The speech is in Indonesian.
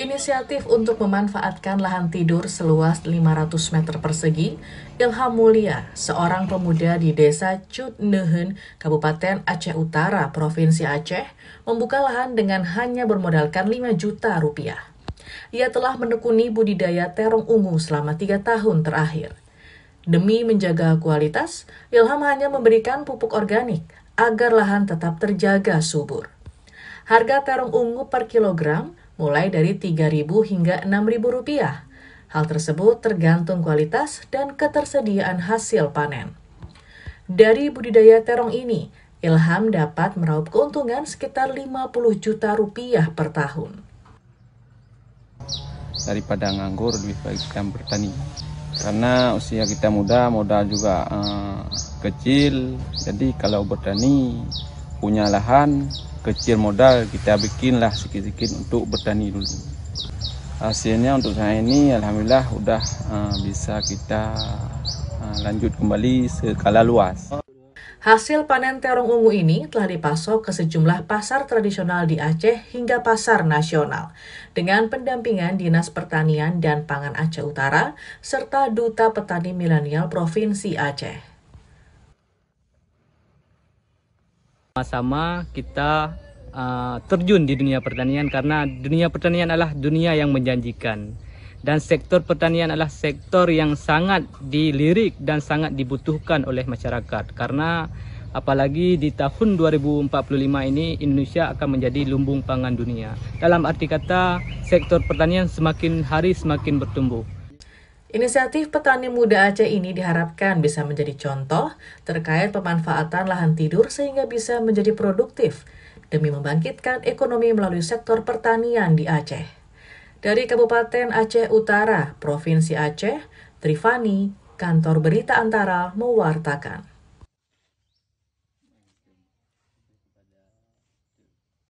Inisiatif untuk memanfaatkan lahan tidur seluas 500 meter persegi, Ilham Mulia, seorang pemuda di desa Cutnehen, Kabupaten Aceh Utara, Provinsi Aceh, membuka lahan dengan hanya bermodalkan 5 juta rupiah. Ia telah menekuni budidaya terong ungu selama 3 tahun terakhir. Demi menjaga kualitas, Ilham hanya memberikan pupuk organik agar lahan tetap terjaga subur. Harga terong ungu per kilogram mulai dari Rp3.000 hingga Rp6.000. Hal tersebut tergantung kualitas dan ketersediaan hasil panen. Dari budidaya terong ini, Ilham dapat meraup keuntungan sekitar Rp50 juta per tahun. Daripada nganggur lebih baik kita bertani. Karena usia kita muda, modal juga kecil. Jadi kalau bertani punya lahan kecil modal, kita bikinlah sikit-sikit untuk bertani dulu. Hasilnya untuk saya ini alhamdulillah udah bisa kita lanjut kembali skala luas. Hasil panen terong ungu ini telah dipasok ke sejumlah pasar tradisional di Aceh hingga pasar nasional, dengan pendampingan Dinas Pertanian dan Pangan Aceh Utara, serta Duta Petani Milenial Provinsi Aceh. Sama-sama kita terjun di dunia pertanian, karena dunia pertanian adalah dunia yang menjanjikan. Dan sektor pertanian adalah sektor yang sangat dilirik dan sangat dibutuhkan oleh masyarakat. Karena apalagi di tahun 2045 ini Indonesia akan menjadi lumbung pangan dunia. Dalam arti kata, sektor pertanian semakin hari semakin bertumbuh. Inisiatif petani muda Aceh ini diharapkan bisa menjadi contoh terkait pemanfaatan lahan tidur sehingga bisa menjadi produktif demi membangkitkan ekonomi melalui sektor pertanian di Aceh. Dari Kabupaten Aceh Utara, Provinsi Aceh, Trifani, Kantor Berita Antara mewartakan.